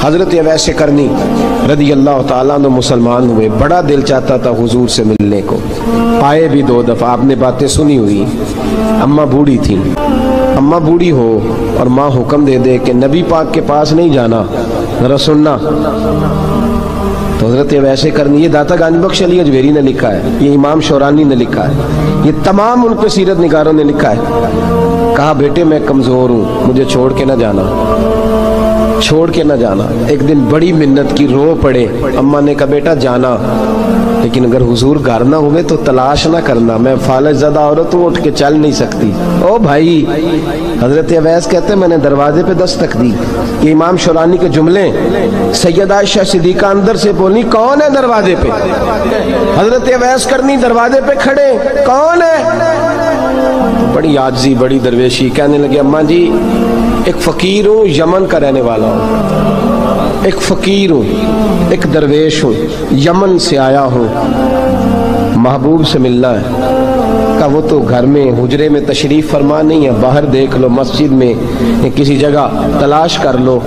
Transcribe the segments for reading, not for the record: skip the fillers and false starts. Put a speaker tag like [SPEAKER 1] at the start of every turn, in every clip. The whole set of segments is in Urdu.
[SPEAKER 1] حضرت اویس کرنی رضی اللہ تعالیٰ عنہ مسلمان ہوئے، بڑا دل چاہتا تھا حضور سے ملنے کو، آئے بھی 2 دفعہ، آپ نے باتیں سنی ہوئی، اماں بوڑھی تھی، اماں بوڑھی ہو اور ماں حکم دے دے کہ نبی پاک کے پاس نہیں جانا، ذرا سننا، تو حضرت اویس کرنی، یہ داتا گانج بخش علی اجویری نے لکھا ہے، یہ امام شورانی نے لکھا ہے، یہ تمام ان کے سیرت نگاروں نے لکھا ہے، کہا بیٹے میں کمزور ہوں، مجھے چھوڑ کے نہ جانا، چھوڑ کے نہ جانا۔ ایک دن بڑی منت کی، رو پڑے، اماں نے کہا بیٹا جانا، لیکن اگر حضور گھر نہ ہوئے تو تلاش نہ کرنا، میں فالج زدہ عورت ہوں، اٹھ کے چل نہیں سکتی۔ او بھائی، حضرت اویس کہتے ہیں میں نے دروازے پہ دستک دی، یہ امام شورانی کے جملے، سیدہ عائشہ صدیقہ اندر سے بولی کون ہے دروازے پہ؟ حضرت اویس کرنی دروازے پہ کھڑے، کون ہے؟ بڑی عاجزی، بڑی درویشی، کہنے لگے اماں جی ایک فقیر ہوں، یمن کا رہنے والا ہوں، ایک فقیر ہوں، ایک درویش ہوں، یمن سے آیا ہوں، محبوب سے ملنا ہے۔ کہا وہ تو گھر میں حجرے میں تشریف فرما نہیں ہے، باہر دیکھ لو، مسجد میں کسی جگہ تلاش کر لو۔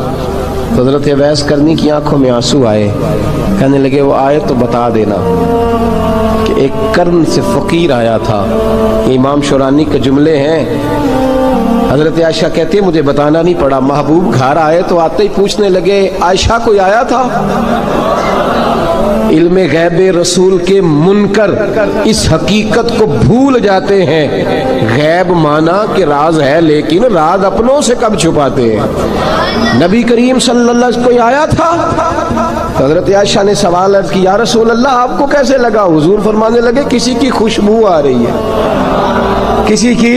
[SPEAKER 1] حضرت اویس کرنی کی آنکھوں میں آنسو آئے، کہنے لگے وہ آئے تو بتا دینا کہ ایک کرن سے فقیر آیا تھا۔ امام شورانی کے جملے ہیں، حضرت عائشہ کہتی ہے مجھے بتانا نہیں پڑا، محبوب گھر آئے تو آتے ہی پوچھنے لگے عائشہ کوئی آیا تھا؟ علم غیب رسول کے منکر اس حقیقت کو بھول جاتے ہیں، غیب مانا کہ راز ہے لیکن راز اپنوں سے کب چھپاتے ہیں۔ نبی کریم صلی اللہ علیہ وسلم کوئی آیا تھا؟ حضرت عائشہ نے سوال عرض کی یا رسول اللہ آپ کو کیسے لگا؟ حضور فرمانے لگے کسی کی خوشبو آ رہی ہے، کسی کی،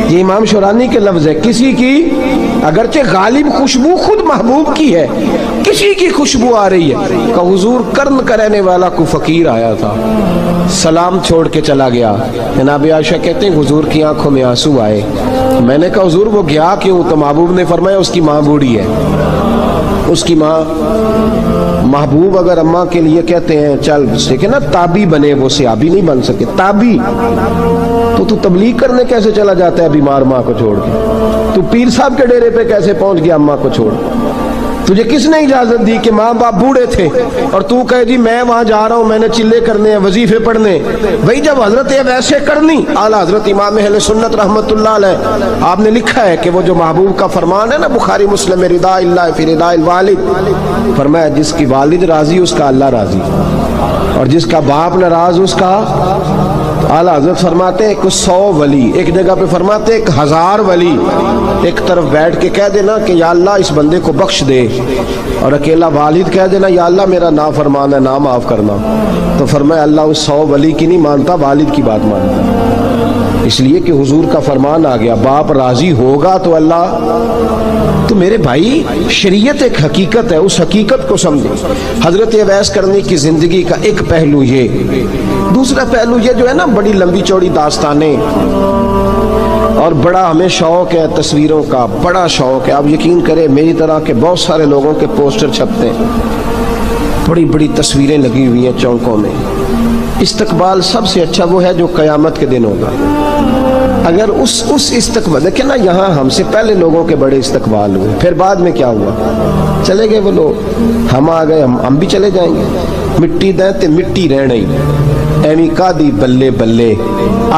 [SPEAKER 1] یہ امام شورانی کے لفظ ہے، کسی کی، اگرچہ غالب خوشبو خود محبوب کی ہے، کسی کی خوشبو آ رہی ہے۔ کہ حضور کرن کا رہنے والا کو فقیر آیا تھا، سلام چھوڑ کے چلا گیا۔ جناب عائشہ کہتے ہیں حضور کی آنکھوں میں آنسو آئے، میں نے کہا حضور وہ گیا کیوں؟ تو محبوب نے فرمایا اس کی ماں بوڑھی ہے، اس کی ماں، محبوب اگر اماں کے لیے کہتے ہیں چل دیکھیں نا تابی بنے، وہ صحابی نہیں بن سکے، تابی، تو تبلیغ کرنے کیسے چلا جاتا ہے بیمار ماں کو چھوڑ کے؟ تو پیر صاحب کے ڈیرے پہ کیسے پہنچ گیا اماں کو چھوڑ؟ تجھے کس نے اجازت دی کہ ماں باپ بوڑھے تھے اور تو کہے جی میں وہاں جا رہا ہوں، میں نے چلے کرنے ہیں، وظیفے پڑھنے؟ وہی جب حضرت اویس کرنی اعلیٰ حضرت امام اہل سنت رحمت اللہ علیہ، آپ نے لکھا ہے کہ وہ جو محبوب کا فرمان ہے نا بخاری مسلم، رضا اللہ فی رضا الوالد، فرمایا جس کی والد راضی اس کا اللہ راضی، اور جس کا باپ ناراض اس کا، اعلیٰ حضرت فرماتے ہیں 100 ولی، ایک جگہ پہ فرماتے ہیں 1000 ولی ایک طرف بیٹھ کے کہہ دینا کہ یا اللہ اس بندے کو بخش دے، اور اکیلا والد کہہ دینا یا اللہ میرا نافرمان ہے نہ معاف کرنا، تو فرمایا اللہ اس 100 ولی کی نہیں مانتا، والد کی بات مانتا، اس لیے کہ حضور کا فرمان آ گیا باپ راضی ہوگا تو اللہ۔ تو میرے بھائی شریعت ایک حقیقت ہے، اس حقیقت کو سمجھیں۔ حضرت اویس کرنی کی زندگی کا ایک پہلو یہ، دوسرا پہلو یہ جو ہے نا بڑی لمبی چوڑی داستانیں، اور بڑا ہمیں شوق ہے تصویروں کا، بڑا شوق ہے، آپ یقین کریں میری طرح کے بہت سارے لوگوں کے پوسٹر چھپتے ہیں، بڑی بڑی تصویریں لگی ہوئی ہیں چوکوں میں۔ استقبال سب سے اچھا وہ ہے جو قیامت کے دن ہوگا، اگر اس استقبال، دیکھیں نا یہاں ہم سے پہلے لوگوں کے بڑے استقبال ہوئے، پھر بعد میں کیا ہوا؟ چلے گئے وہ لوگ، ہم آ گئے، ہم بھی چلے جائیں گے۔ مٹی دیں تے مٹی رہنا ہی، ایویں کادی بلے بلے،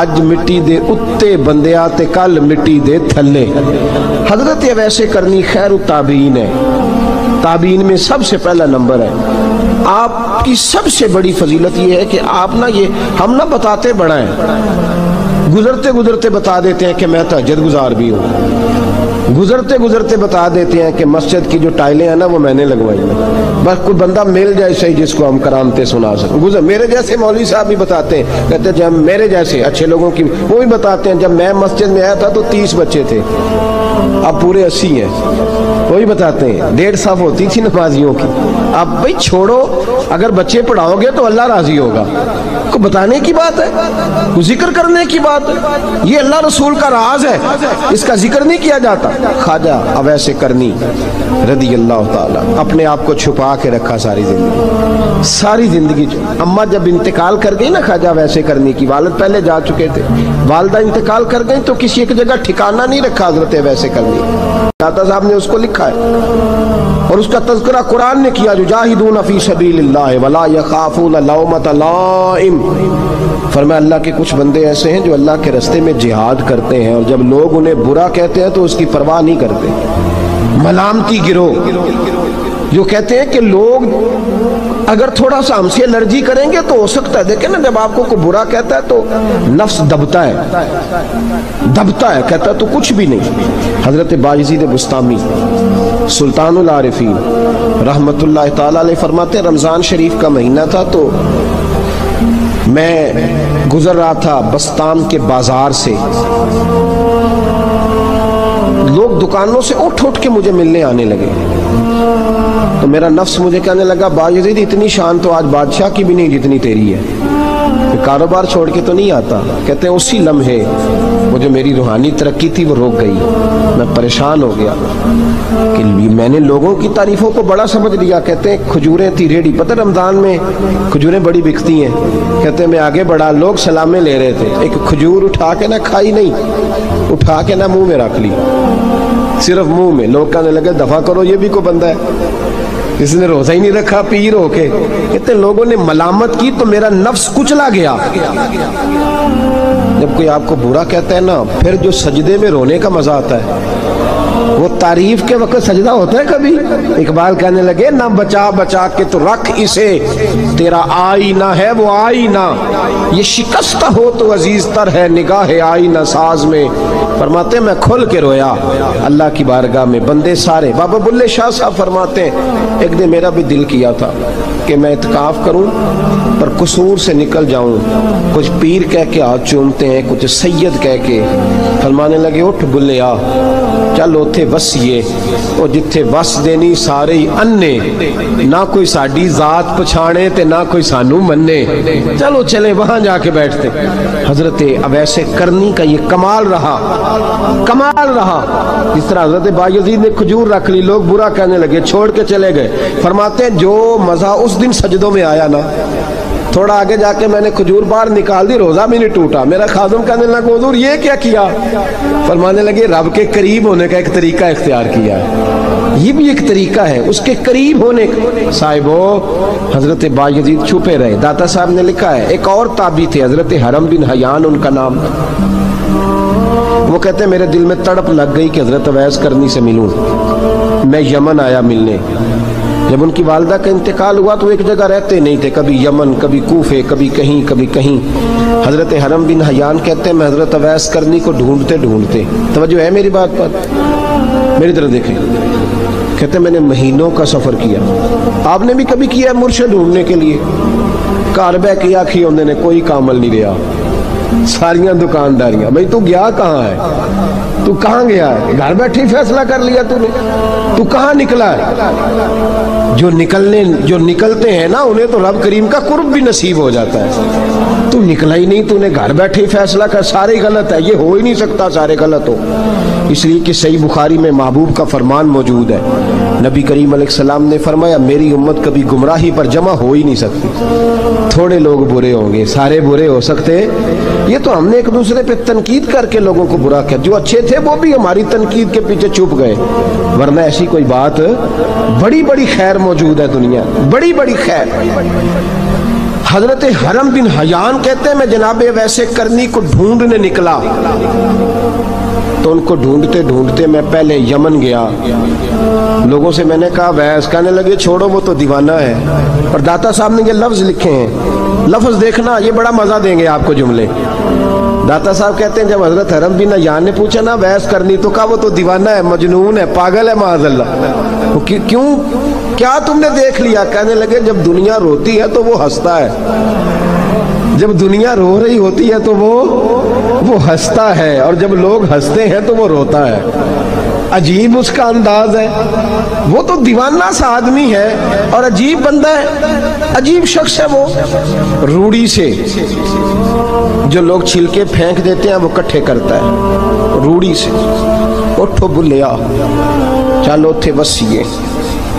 [SPEAKER 1] اج مٹی دے اتے بندیا تے کل مٹی دے تھلے۔ حضرت اویس کرنی خیر التابعین ہے، تابعین میں سب سے پہلا نمبر ہے۔ آپ کی سب سے بڑی فضیلت یہ ہے کہ آپ نہ، یہ ہم نہ بتاتے بڑا ہیں، گزرتے گزرتے بتا دیتے ہیں کہ میں تہجد گزار بھی ہوں، گزرتے گزرتے بتا دیتے ہیں کہ مسجد کی جو ٹائلیں ہیں نا وہ میں نے لگوائی ہیں، بس کوئی بندہ مل جائے صحیح جس کو ہم کرامتیں سنا سکیں۔ میرے جیسے مولوی صاحب بھی بتاتے ہیں، کہتے ہیں جب میرے جیسے اچھے لوگوں کی، وہ بھی بتاتے ہیں جب میں مسجد میں آیا تھا تو 30 بچے تھے، اب پورے 80 ہیں، وہی بتاتے ہیں 150 ہوتی تھی نمازیوں کی۔ اب بھائی چھوڑو، اگر بچے پڑھاؤ گے تو اللہ راضی ہوگا، کو بتانے کی بات ہے، کو ذکر کرنے کی بات ہے، یہ اللہ رسول کا راز ہے، اس کا ذکر نہیں کیا جاتا۔ خواجہ اویس کرنی رضی اللہ تعالیٰ اپنے آپ کو چھپا کے رکھا ساری زندگی، ساری زندگی۔ اماں جب انتقال کر گئی نا خواجہ اویس کرنی کی، والد پہلے جا چکے تھے، والدہ انتقال کر گئی تو کسی ایک جگہ ٹھکانہ نہیں رکھا حضرت اویس کرنی، داتا صاحب نے اس کو لکھا ہے، اور اس کا تذکرہ قرآن نے کیا، جو جاہدون فی سبیل اللہ ولا یخافون لومۃ لائم، فرمایا اللہ کے کچھ بندے ایسے ہیں جو اللہ کے راستے میں جہاد کرتے ہیں اور جب لوگ انہیں برا کہتے ہیں تو اس کی پرواہ نہیں کرتے۔ ملامتی گروہ جو کہتے ہیں کہ لوگ اگر تھوڑا سا ہم سے الرجی کریں گے تو ہو سکتا ہے، دیکھیں نا جب آپ کو کوئی برا کہتا ہے تو نفس دبتا ہے، کہتا ہے تو کچھ بھی نہیں۔ حضرت بایزید بسطامی سلطان العارفین رحمت اللہ تعالی علیہ فرماتے ہیں رمضان شریف کا مہینہ تھا تو میں گزر رہا تھا بسطام کے بازار سے، لوگ دکانوں سے اٹھ کے مجھے ملنے آنے لگے تو میرا نفس مجھے کہنے لگا بایزید اتنی شان تو آج بادشاہ کی بھی نہیں جتنی تیری ہے، کاروبار چھوڑ کے تو نہیں آتا۔ کہتے ہیں اسی لمحے وہ جو میری روحانی ترقی تھی وہ رک گئی، میں پریشان ہو گیا کہ میں نے لوگوں کی تعریفوں کو بڑا سمجھ لیا۔ کہتے ہیں کھجوریں تھی ریڈی، پتہ رمضان میں کھجوریں بڑی بکتی ہیں، کہتے ہیں میں آگے بڑھا، لوگ سلامیں لے رہے تھے، ایک کھجور اٹھا کے نہ کھائی نہیں، اٹھا کے نہ منہ میں رکھ لی، صرف منہ میں۔ لوگ کہنے لگے دفع کرو، یہ بھی کوئی بندہ ہے جس نے روزہ ہی نہیں رکھا پیر ہو کے۔ کہتے لوگوں نے ملامت کی تو میرا نفس کچلا گیا۔ جب کوئی آپ کو برا کہتا ہے نا، پھر جو سجدے میں رونے کا مزہ آتا ہے، وہ تعریف کے وقت سجدہ ہوتا ہے کبھی؟ اقبال کہنے لگے نہ بچا بچا کے تو رکھ اسے، تیرا آئینہ ہے وہ آئینہ، یہ شکستہ ہو تو عزیز تر ہے نگاہ آئینہ ساز میں۔ فرماتے ہیں میں کھل کے رویا اللہ کی بارگاہ میں، بندے سارے۔ بابا بلے شاہ صاحب فرماتے ہیں ایک دن میرا بھی دل کیا تھا کہ میں اعتکاف کروں پر قصور سے نکل جاؤں، کچھ پیر کہہ کے ہاتھ چومتے ہیں، کچھ سید کہہ کے۔ فرمانے لگے اٹھ بلے آ چل اوتھے وسیے، او جتھے وس دینی سارے ہی انے، نہ کوئی ساڈی ذات پچھانے تے نہ کوئی سانو منے، چلو چلے وہاں جا کے بیٹھتے۔ حضرت اویس کرنی کا یہ کمال رہا جس طرح حضرت بایزید نے کھجور رکھ لی، لوگ برا کہنے لگے، چھوڑ کے چلے گئے۔ فرماتے ہیں جو مزہ اس دن سجدوں میں آیا نا، تھوڑا آگے جا کے میں نے کھجور باہر نکال دی، روزہ بھی نہیں ٹوٹا۔ میرا خادم کہنے لگا حضور یہ کیا کیا؟ فرمانے لگے رب کے قریب ہونے کا ایک طریقہ اختیار کیا ہے، یہ بھی ایک طریقہ ہے اس کے قریب ہونے کا۔ صاحبو حضرت بایزید چھپے رہے۔ داتا صاحب نے لکھا ہے ایک اور تابعی تھے حضرت حرم بن حیان ان کا نام، وہ کہتے ہیں میرے دل میں تڑپ لگ گئی کہ حضرت اویس کرنی سے ملوں۔ میں یمن آیا ملنے، جب ان کی والدہ کا انتقال ہوا تو ایک جگہ رہتے نہیں تھے، کبھی یمن کبھی کوفے کبھی کہیں۔ حضرت حرم بن حیان کہتے ہیں میں حضرت اویس کرنی کو ڈھونڈتے، توجہ ہے میری بات پر، میری طرف دیکھیں، کہتے ہیں میں نے مہینوں کا سفر کیا۔ آپ نے بھی کبھی کیا مرشد ڈھونڈنے کے لیے؟ گھر بہ کے آکھی ہوندے نے کوئی کامل نہیں رہا، ساریاں دکانداریاں، بھئی تو گیا کہاں ہے؟ تو کہاں گیا ہے؟ گھر بیٹھے فیصلہ کر لیا تو نے، تو کہاں نکلا ہے؟ جو نکلتے ہیں نا انہیں تو رب کریم کا قرب بھی نصیب ہو جاتا ہے۔ تو نکلا ہی نہیں، تو نے گھر بیٹھے فیصلہ کر، سارے غلط ہے، یہ ہو ہی نہیں سکتا سارے غلط ہو۔ اس لیے کہ صحیح بخاری میں محبوب کا فرمان موجود ہے، نبی کریم علیہ السلام نے فرمایا میری امت کبھی گمراہی پر جمع ہو ہی نہیں سکتی، تھوڑے لوگ برے ہوں گے، سارے برے ہو سکتے۔ یہ تو ہم نے ایک دوسرے پہ تنقید کر کے لوگوں کو برا کیا، جو اچھے تھے وہ بھی ہماری تنقید کے پیچھے چھپ گئے، ورنہ ایسی کوئی بات، بڑی بڑی خیر موجود ہے دنیا، بڑی بڑی خیر۔ حضرت حرم بن حیان کہتے ہیں میں جناب اویس کرنی کو ڈھونڈنے نکلا، تو ان کو ڈھونڈتے میں پہلے یمن گیا، لوگوں سے میں نے کہا اویس، کہنے لگے چھوڑو وہ تو دیوانہ ہے۔ اور داتا صاحب نے یہ لفظ لکھے ہیں، لفظ دیکھنا یہ بڑا مزہ دیں گے آپ کو جملے۔ داتا صاحب کہتے ہیں جب حضرت حرم بن حیان نے پوچھا نا اویس کرنی، تو کہا وہ تو دیوانہ ہے، مجنون ہے، پاگل ہے معاذ اللہ۔ کیوں؟ کیا تم نے دیکھ لیا؟ کہنے لگے جب دنیا روتی ہے تو وہ ہنستا ہے، جب دنیا رو رہی ہوتی ہے تو وہ ہنستا ہے، اور جب لوگ ہنستے ہیں تو وہ روتا ہے۔ عجیب اس کا انداز ہے، وہ تو دیوانہ سا آدمی ہے اور عجیب بندہ ہے، عجیب شخص ہے وہ۔ روڑی سے جو لوگ چھلکے پھینک دیتے ہیں وہ کٹھے کرتا ہے، روڑی سے۔ اٹھو بلیا چلو تھے وسیے،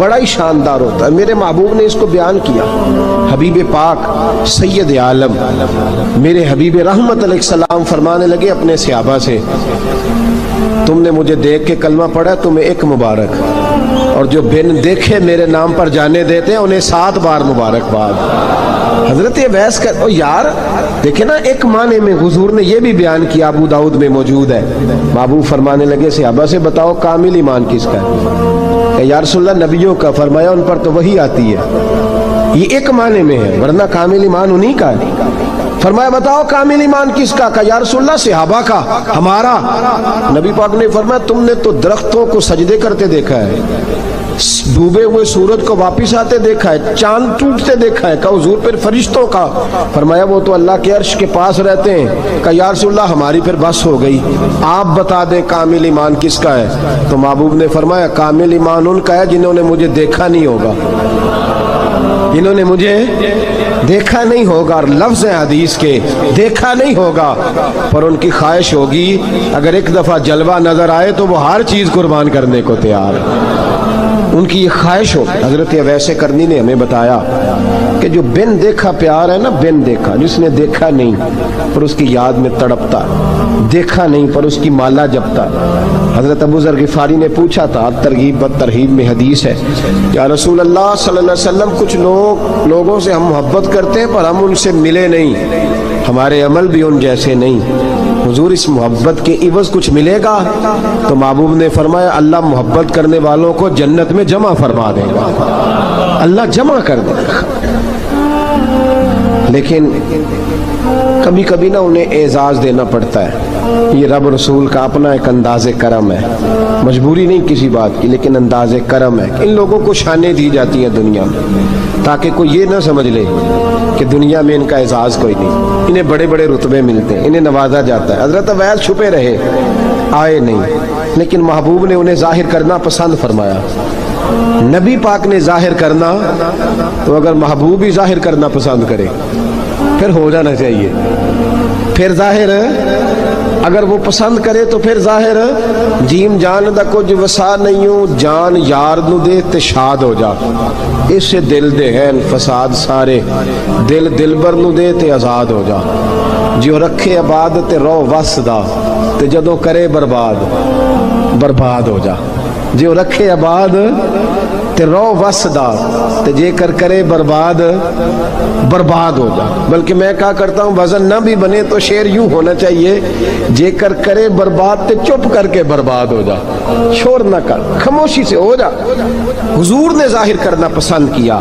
[SPEAKER 1] بڑا ہی شاندار ہوتا ہے. میرے محبوب نے اس کو بیان کیا. حبیب پاک سید عالم میرے حبیب رحمت علیہ السلام فرمانے لگے اپنے صحابہ سے, تم نے مجھے دیکھ کے کلمہ پڑھا, تمہیں ایک مبارک, اور جو بن دیکھے میرے نام پر جانے دیتے ہیں انہیں 7 بار مبارکباد. حضرت اویس کا یار دیکھیں نا, ایک معنی میں حضور نے یہ بھی بیان کیا, ابو داؤد میں موجود ہے. محبوب فرمانے لگے صحابہ سے, بتاؤ کامل ایمان کس کا ہے؟ کہ یا رسول اللہ نبیوں کا. فرمایا ان پر تو وہی آتی ہے. یہ ایک معنی میں ہے, ورنہ کامل ایمان انہی کا ہے. فرمایا بتاؤ کامل ایمان کس کا؟ کہ یا رسول اللہ صحابہ کا, ہمارا. نبی پاک نے فرمایا تم نے تو درختوں کو سجدے کرتے دیکھا ہے, ڈوبے ہوئے سورج کو واپس آتے دیکھا ہے, چاند ٹوٹتے دیکھا ہے. کہا حضور پھر فرشتوں کا؟ فرمایا وہ تو اللہ کے عرش کے پاس رہتے ہیں. کہا یا رسول اللہ ہماری پھر بس ہو گئی, آپ بتا دیں کامل ایمان کس کا ہے. تو محبوب نے فرمایا کامل ایمان ان کا ہے جنہوں نے مجھے دیکھا نہیں ہوگا, جنہوں نے مجھے دیکھا نہیں ہوگا. اور لفظ حدیث کے دیکھا نہیں ہوگا, پر ان کی خواہش ہوگی اگر ایک دفعہ جلوہ نظر آئے تو وہ ہر چیز قربان کرنے کو تیار ہے. ان کی یہ خواہش ہو. حضرت اویس کرنی نے ہمیں بتایا کہ جو بن دیکھا پیار ہے نا, بن دیکھا, جس نے دیکھا نہیں پر اس کی یاد میں تڑپتا, دیکھا نہیں پر اس کی مالا جپتا. حضرت ابو ذر غفاری نے پوچھا تھا, ترغیب و ترہیب میں حدیث ہے, یا رسول اللہ صلی اللہ علیہ وسلم کچھ لوگوں سے ہم محبت کرتے ہیں پر ہم ان سے ملے نہیں, ہمارے عمل بھی ان جیسے نہیں. حضور اس محبت کے عوض کچھ ملے گا؟ تو محبوب نے فرمایا اللہ محبت کرنے والوں کو جنت میں جمع فرما دے گا, اللہ جمع کر دے گا. لیکن کبھی کبھی نا انہیں اعزاز دینا پڑتا ہے. یہ رب رسول کا اپنا ایک انداز کرم ہے, مجبوری نہیں کسی بات کی, لیکن انداز کرم ہے. ان لوگوں کو شانیں دی جاتی ہیں دنیا میں تاکہ کوئی یہ نہ سمجھ لے کہ دنیا میں ان کا اعزاز کوئی نہیں. انہیں بڑے بڑے رتبے ملتے ہیں, انہیں نوازا جاتا ہے. حضرت اویس چھپے رہے, آئے نہیں, لیکن محبوب نے انہیں ظاہر کرنا پسند فرمایا. نبی پاک نے ظاہر کرنا, تو اگر محبوب ہی ظاہر کرنا پسند کرے پھر ہو جانا چاہیے. پھر ظاہر اگر وہ پسند کرے تو پھر ظاہر جیم جان دا کچھ وسا نہیں ہوں, جان یار نو دے تے شاد ہو جا. اس سے دل دے ہیں فساد سارے, دل دلبر نو دے تے آزاد ہو جا. جو رکھے آباد تے رو وس دا, تے جدوں کرے برباد برباد ہو جا. جو رکھے آباد تے رو وس دا, تے جے کر کرے برباد برباد ہو جا. بلکہ میں کہا کرتا ہوں وزن نہ بھی بنے تو شعر یوں ہونا چاہیے, جے کر کرے برباد تے چپ کر کے برباد ہو جا, شور نہ کر, خاموشی سے ہو جا. حضور نے ظاہر کرنا پسند کیا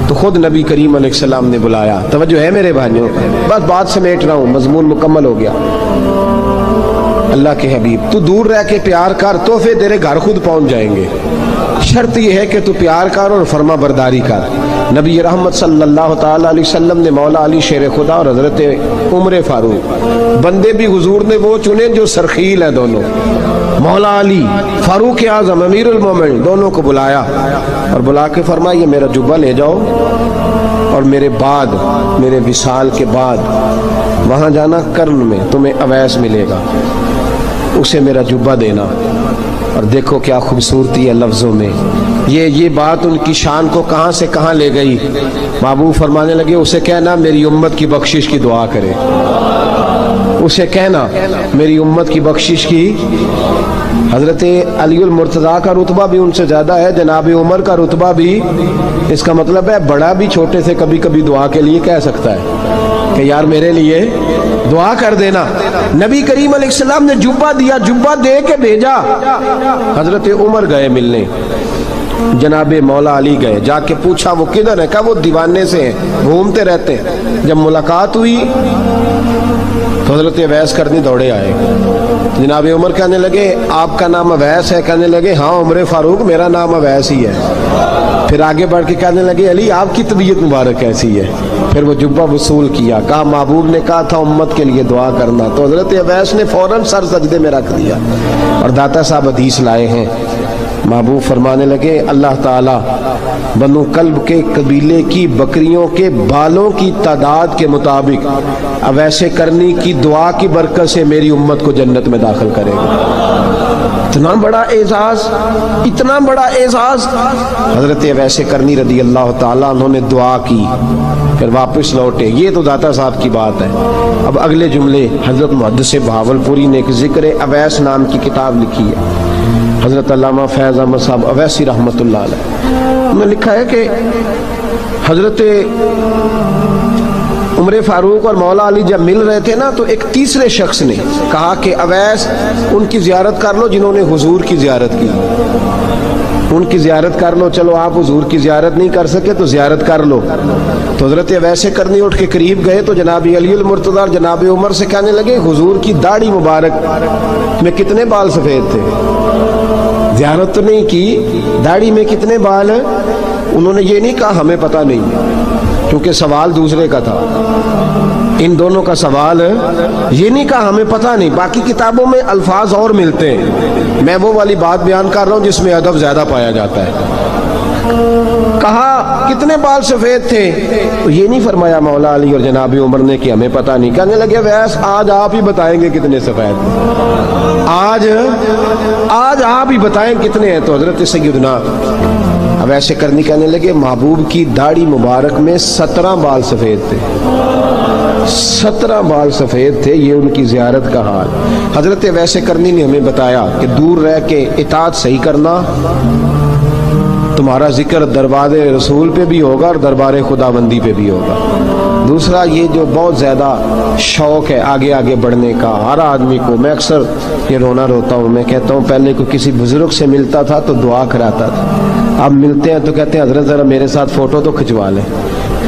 [SPEAKER 1] تو خود نبی کریم علیہ السلام نے بلایا. توجہ ہے میرے بھائیوں, بس بات سمیٹ رہا ہوں, مضمون مکمل ہو گیا. اللہ کے حبیب تو دور رہ کے پیار کر, تحفے تیرے گھر خود پہنچ جائیں گے. شرط یہ ہے کہ تو پیار کر اور فرما برداری کر. نبی رحمت صلی اللہ تعالی علیہ وسلم نے مولا علی شیر خدا اور حضرت عمر فاروق, بندے بھی حضور نے وہ چنے جو سرخیل ہیں دونوں, مولا علی فاروق اعظم امیر المومنین, دونوں کو بلایا اور بلا کے فرمایا یہ میرا جبہ لے جاؤ اور میرے بعد, میرے وصال کے بعد وہاں جانا کرن میں تمہیں اویس ملے گا, اسے میرا جبہ دینا. اور دیکھو کیا خوبصورتی ہے لفظوں میں. یہ بات ان کی شان کو کہاں سے کہاں لے گئی. محبوب فرمانے لگے اسے کہنا میری امت کی بخشش کی دعا کرے, اسے کہنا میری امت کی بخشش کی. حضرت علی المرتضیٰ کا رتبہ بھی ان سے زیادہ ہے, جناب عمر کا رتبہ بھی. اس کا مطلب ہے بڑا بھی چھوٹے سے کبھی کبھی دعا کے لیے کہہ سکتا ہے کہ یار میرے لیے دعا کر دینا. نبی کریم علیہ السلام نے جبہ دیا, جبہ دے کے بھیجا. حضرت عمر گئے ملنے, جناب مولا علی گئے, جا کے پوچھا وہ کدھر ہے, کہا وہ دیوانے سے ہیں, گھومتے رہتے ہیں. جب ملاقات ہوئی تو حضرت اویس کرنی دوڑے آئے. جناب عمر کہنے لگے آپ کا نام اویس ہے؟ کہنے لگے ہاں عمر فاروق میرا نام اویس ہی ہے. پھر آگے بڑھ کے کہنے لگے علی آپ کی طبیعت مبارک کیسی ہے؟ پھر وہ جبہ وصول کیا, کہا محبوب نے کہا تھا امت کے لیے دعا کرنا. تو حضرت اویس نے فوراً سر سجدے میں رکھ دیا. اور داتا صاحب حدیث لائے ہیں, محبوب فرمانے لگے اللہ تعالیٰ بنو کلب کے قبیلے کی بکریوں کے بالوں کی تعداد کے مطابق اویس کرنی کی دعا کی برکت سے میری امت کو جنت میں داخل کرے گا. اتنا بڑا اعزاز، اتنا اعزاز حضرت اویس کرنی رضی اللہ تعالیٰ انہوں نے دعا کی، پھر واپس لوٹے. یہ تو داتا صاحب کی بات ہے. اب اگلے جملے حضرت محدث بہاولپوری نے ایک ذکر اویس نام کی کتاب لکھی ہے. حضرت علامہ فیض احمد صاحب اویسی رحمۃ اللہ علیہ، انہوں نے لکھا ہے کہ حضرت عمر فاروق اور مولا علی جب مل رہے تھے نا تو ایک تیسرے شخص نے کہا کہ اویس ان کی زیارت کر لو جنہوں نے حضور کی زیارت کی، ان کی زیارت کر لو. چلو آپ حضور کی زیارت نہیں کر سکے تو زیارت کر لو. تو حضرت اویس کرنی اٹھ کے قریب گئے تو جناب علی المرتضیٰ اور جناب عمر سے کہنے لگے حضور کی داڑھی مبارک میں کتنے بال سفید تھے؟ زیارت تو نہیں کی، داڑھی میں کتنے بال ہیں؟ انہوں نے یہ نہیں کہا ہمیں پتہ نہیں، کیونکہ سوال دوسرے کا تھا. ان دونوں کا سوال یہ نہیں کہا ہمیں پتہ نہیں. باقی کتابوں میں الفاظ اور ملتے ہیں، میں وہ والی بات بیان کر رہا ہوں جس میں ادب زیادہ پایا جاتا ہے. کہا کتنے بال سفید تھے؟ تو یہ نہیں فرمایا مولا علی اور جناب عمر نے کہ ہمیں پتہ نہیں. کہنے لگے ویس آج آپ ہی بتائیں گے کتنے سفید تھے، آج آپ ہی بتائیں کتنے ہیں. تو حضرت سیدنا اویس کرنی کہنے لگے محبوب کی داڑھی مبارک میں 17 بال سفید تھے، 17 بال سفید تھے. یہ ان کی زیارت کا حال. حضرت اویس کرنی نے ہمیں بتایا کہ دور رہ کے اطاعت صحیح کرنا، تمہارا ذکر دربار رسول پہ بھی ہوگا اور دربار خداوندی پہ بھی ہوگا. دوسرا یہ جو بہت زیادہ شوق ہے آگے آگے بڑھنے کا ہر آدمی کو، میں اکثر یہ رونا روتا ہوں. میں کہتا ہوں پہلے کو کسی بزرگ سے ملتا تھا تو دعا کراتا تھا، اب ملتے ہیں تو کہتے ہیں حضرت ذرا میرے ساتھ فوٹو تو کھنچوا لیں.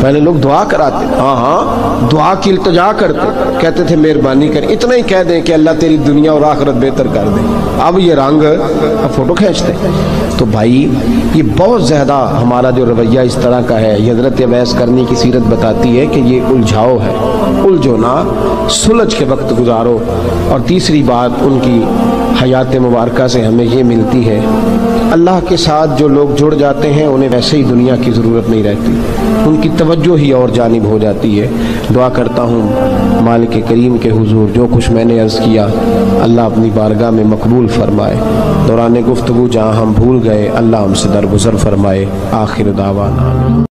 [SPEAKER 1] پہلے لوگ دعا کراتے، ہاں دعا کی التجا کرتے، کہتے تھے مہربانی کر، اتنا ہی کہہ دیں کہ اللہ تیری دنیا اور آخرت بہتر کر دے. اب یہ رنگ اب فوٹو کھینچتے. تو بھائی یہ بہت زیادہ ہمارا جو رویہ اس طرح کا ہے. یہ حضرت اویس کرنی کی سیرت بتاتی ہے کہ یہ الجھاؤ ہے، الجھو نہ، سلجھ کے وقت گزارو. اور تیسری بات ان کی حیات مبارکہ سے ہمیں یہ ملتی ہے، اللہ کے ساتھ جو لوگ جڑ جاتے ہیں انہیں ویسے ہی دنیا کی ضرورت نہیں رہتی، ان کی توجہ ہی اور جانب ہو جاتی ہے. دعا کرتا ہوں مالک کریم کے حضور جو کچھ میں نے عرض کیا اللہ اپنی بارگاہ میں مقبول فرمائے. دوران گفتگو جہاں ہم بھول گئے اللہ ہم سے درگزر فرمائے. آخر دعوانا